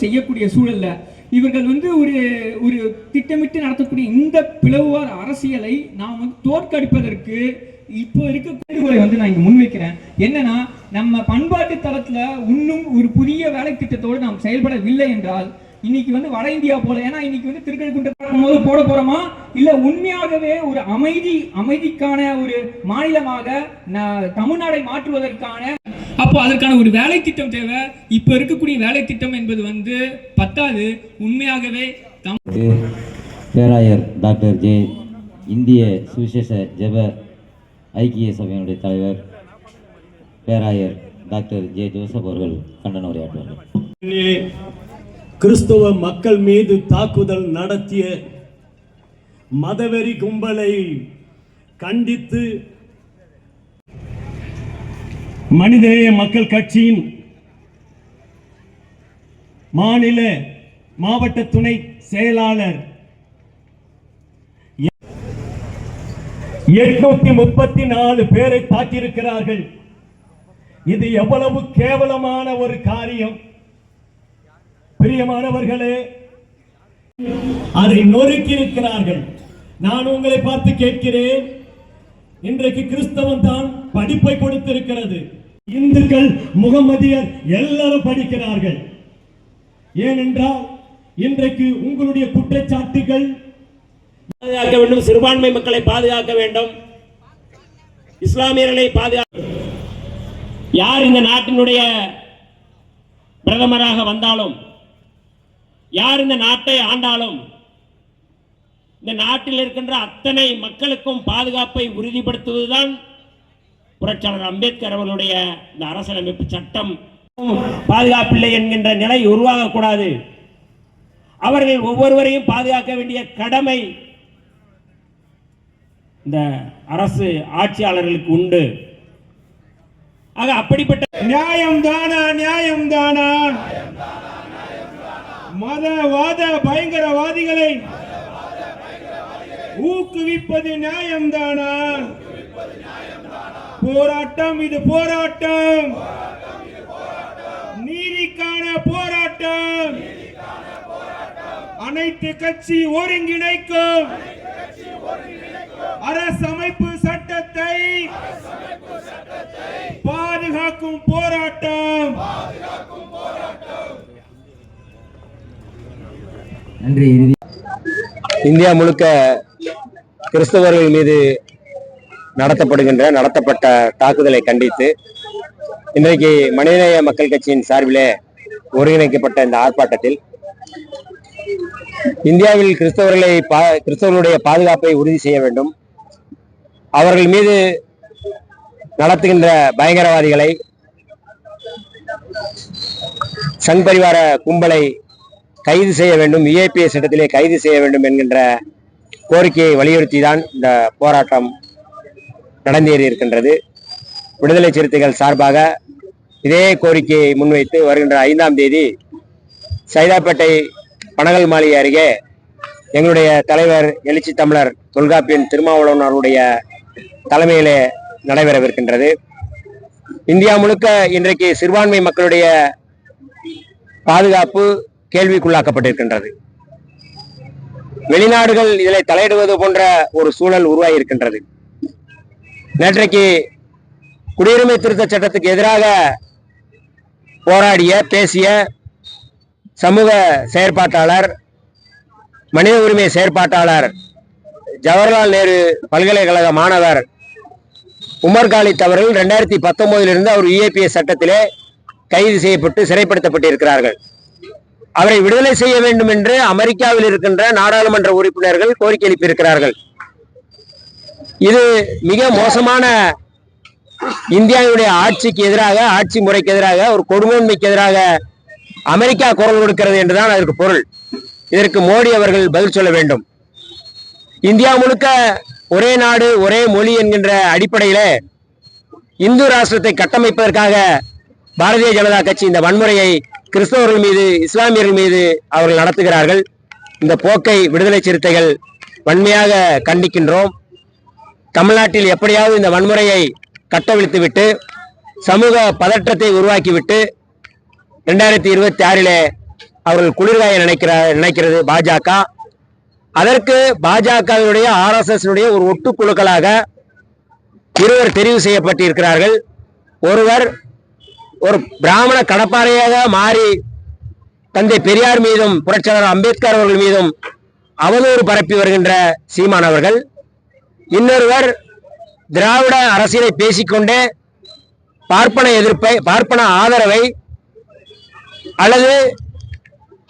செய்யக்கூடிய சூழல்ல இவர்கள் ஒரு ஒரு திட்டமிட்டு நடத்தக்கூடிய இந்த பிளவுவார் அரசியலை நாம் தோற்கடிப்பதற்கு இப்போ இருக்க கேள்விகளை நான் இங்க முன்வைக்கிறேன். என்னன்னா, நம்ம பண்பாட்டு தளத்துல இன்னும் ஒரு புதிய வேலை திட்டத்தோடு நாம் செயல்படவில்லை என்றால் இன்னைக்கு வட இந்தியா போல, ஏன்னா இன்னைக்கு திருக்கழுக்குன்றம் போது போட போறோமா இல்ல உண்மையாகவே ஒரு அமைதிக்கான ஒரு மாநிலமாக தமிழ்நாடை மாற்றுவதற்கான அப்போ அதற்கான ஒரு வேலை திட்டம் தேவை. இப்ப இருக்கக்கூடிய வேலை திட்டம் என்பது பத்தாது. உண்மையாகவே பேராயர் டாக்டர் ஜே, இந்திய சுவிசேஷ ஜெப ஐக்கிய சபையினுடைய தலைவர் பேராயர் டாக்டர் ஜே ஜோசப் அவர்கள் கண்டன உரையாற்றுவார்கள். கிறிஸ்தவ மக்கள் மீது தாக்குதல் நடத்திய மதவெறி கும்பலை கண்டித்து மனிதநேய மக்கள் கட்சியின் மாநில மாவட்ட துணை செயலாளர் 834 பேரை தாக்கியிருக்கிறார்கள். இது எவ்வளவு கேவலமான ஒரு காரியம்! பிரியமானவர்களே, அதை நொறுக்கி இருக்கிறார்கள். நான் உங்களை பார்த்து கேட்கிறேன், இன்றைக்கு கிறிஸ்தவம் தான் படிப்பை கொடுத்திருக்கிறது. இந்துக்கள், முகமதியர் எல்லாரும் படிக்கிறார்கள். ஏனென்றால் இன்றைக்கு உங்களுடைய குற்றச்சாட்டுகள் பாதுகாக்க வேண்டும், சிறுபான்மை மக்களை பாதுகாக்க வேண்டும், இஸ்லாமியர்களை பாதுகாக்க. யார் இந்த நாட்டினுடைய பிரதமராக வந்தாலும், யார் இந்த நாட்டை ஆண்டாலும், இந்த நாட்டில் இருக்கின்ற அத்தனை மக்களுக்கும் பாதுகாப்பை உறுதிப்படுத்துவதுதான் புரட்சியாளர் அம்பேத்கர் அவர்களுடைய இந்த அரசியலமைப்பு சட்டம். பாதுகாப்பில்லை என்கின்ற நிலை உருவாகக்கூடாது. அவர்கள் ஒவ்வொருவரையும் பாதுகாக்க வேண்டிய கடமை இந்த அரசு ஆட்சியாளர்களுக்கு உண்டு. ஆக அப்படிப்பட்ட நியாயம் தானா, நியாயம் தானா, மதவாத பயங்கரவாதிகளை ஊக்குவிப்பது நியாயம் தானா? போராட்டம், இது போராட்டம், நீதிக்கான போராட்டம். அனைத்து கட்சி ஒருங்கிணைக்கும் அரசமைப்பு சட்டத்தை பாதுகாக்கும் போராட்டம். நன்றி. இந்தியா முழுக்க கிறிஸ்தவர்கள் மீது நடத்தப்பட்ட தாக்குதலை கண்டித்து இன்றைக்கு மனிதநேய மக்கள் கட்சியின் சார்பிலே ஒருங்கிணைக்கப்பட்ட இந்த ஆர்ப்பாட்டத்தில் இந்தியாவில் கிறிஸ்தவர்களுடைய பாதுகாப்பை உறுதி செய்ய வேண்டும், அவர்கள் மீது நடத்துகின்ற பயங்கரவாதிகளை, சங் பரிவார கும்பலை கைது செய்ய வேண்டும், விஐபிஎஸ் சட்டத்திலே கைது செய்ய வேண்டும் என்கின்ற கோரிக்கையை வலியுறுத்தி தான் இந்த போராட்டம் நடந்தேறி இருக்கின்றது. விடுதலை சிறுத்தைகள் சார்பாக இதே கோரிக்கையை முன்வைத்து வருகின்ற 5ஆம் தேதி சைதாப்பேட்டை பனகல் மாளிகை அருகே எங்களுடைய தலைவர் எழுச்சி தமிழர் தொல்காப்பியன் திருமாவளவன் அவருடைய தலைமையிலே நடைபெறவிருக்கின்றது. இந்தியா முழுக்க இன்றைக்கு சிறுபான்மை மக்களுடைய பாதுகாப்பு கேள்விக்குள்ளாக்கப்பட்டிருக்கின்றது. வெளிநாடுகள் இதில் தலையிடுவது போன்ற ஒரு சூழல் உருவாகி இருக்கின்றது. நேற்றைக்கு குடியுரிமை திருத்த சட்டத்துக்கு எதிராக போராடிய பேசிய சமூக செயற்பாட்டாளர், மனித உரிமை செயற்பாட்டாளர், ஜவஹர்லால் நேரு பல்கலைக்கழக மாணவர் உமர் காலித் அவர்கள் 2019 அவர் UAPS சட்டத்திலே கைது செய்யப்பட்டு சிறைப்படுத்தப்பட்டிருக்கிறார்கள். அவரை விடுதலை செய்ய வேண்டும் என்று அமெரிக்காவில் இருக்கின்ற நாடாளுமன்ற உறுப்பினர்கள் கோரிக்கை எழுப்பியிருக்கிறார்கள். இது மிக மோசமான இந்தியாவுடைய ஆட்சிக்கு எதிராக, ஆட்சி முறைக்கு எதிராக, ஒரு கொடுங்கோன்மைக்கு எதிராக அமெரிக்கா குரல் கொடுக்கிறது என்றுதான் அதற்கு பொருள். இதற்கு மோடி அவர்கள் பதில் சொல்ல வேண்டும். இந்தியா முழுக்க ஒரே நாடு ஒரே மொழி என்கின்ற அடிப்படையில இந்து ராஷ்டிரத்தை கட்டமைப்பதற்காக பாரதிய ஜனதா கட்சி இந்த வன்முறையை கிறிஸ்தவர்கள் மீது, இஸ்லாமியர்கள் மீது அவர்கள் நடத்துகிறார்கள். இந்த போக்கை விடுதலை சிறுத்தைகள் வன்மையாக கண்டிக்கின்றோம். தமிழ்நாட்டில் எப்படியாவது இந்த வன்முறையை கட்டவிழ்த்துவிட்டு சமூக பதற்றத்தை உருவாக்கிவிட்டு 2026 அவர்கள் குளிர்காய நினைக்கிறது பாஜக. அதற்கு பாஜகவினுடைய RSS ஒரு ஒட்டுக்குழுக்களாக இருவர் தெரிவு செய்யப்பட்டிருக்கிறார்கள். ஒருவர் ஒரு பிராமண கடப்பாறையாக மாறி தந்தை பெரியார் மீதும் புரட்சியாளர் அம்பேத்கர் அவர்கள் மீதும் அவதூறு பரப்பி வருகின்ற சீமான் அவர்கள், இன்னொருவர் திராவிட அரசியலை பேசிக்கொண்டே பார்ப்பன ஆதரவை அல்லது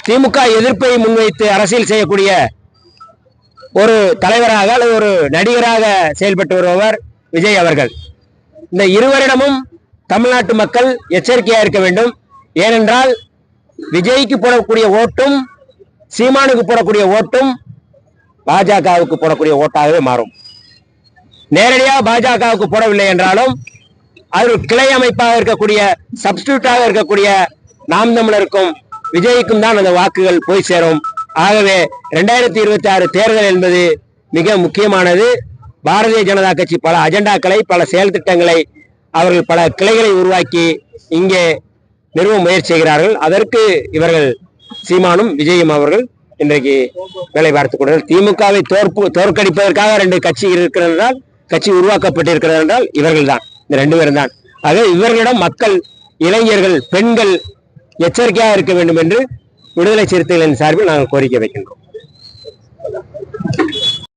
திமுக எதிர்ப்பை முன்வைத்து அரசியல் செய்யக்கூடிய ஒரு தலைவராக அல்லது ஒரு நடிகராக செயல்பட்டு வருபவர் விஜய் அவர்கள். இந்த இருவரிடமும் தமிழ்நாட்டு மக்கள் எச்சரிக்கையா இருக்க வேண்டும். ஏனென்றால் விஜய்க்கு போடக்கூடிய ஓட்டும் சீமானுக்கு போடக்கூடிய ஓட்டும் பாஜகவுக்கு போடக்கூடிய ஓட்டாகவே மாறும். நேரடியாக பாஜகவுக்கு போடவில்லை என்றாலும் அது கிளை அமைப்பாக இருக்கக்கூடிய சப்ஸ்டிடியூட்டாக இருக்கக்கூடிய நாம் தமிழருக்கும் விஜய்க்கும் தான் அந்த வாக்குகள் போய் சேரும். ஆகவே 2026 தேர்தல் என்பது மிக முக்கியமானது. பாரதிய ஜனதா கட்சி பல அஜெண்டாக்களை, பல செயல் திட்டங்களை, அவர்கள் பல கிளைகளை உருவாக்கி இங்கே நிறுவ முயற்சி செய்கிறார்கள். அதற்கு இவர்கள் சீமானும் விஜயும் அவர்கள் இன்றைக்கு வேலை பார்த்துக் கொண்டார்கள். திமுகவை தோற்கடிப்பதற்காக 2 கட்சி இருக்கிறதால், கட்சி உருவாக்கப்பட்டிருக்கிறது என்றால் இவர்கள் தான், இந்த 2 பேரும் தான். ஆக இவர்களிடம் மக்கள், இளைஞர்கள், பெண்கள் எச்சரிக்கையாக இருக்க வேண்டும் என்று விடுதலை சிறுத்தைகளின் சார்பில் நாங்கள் கோரிக்கை வைக்கின்றோம்.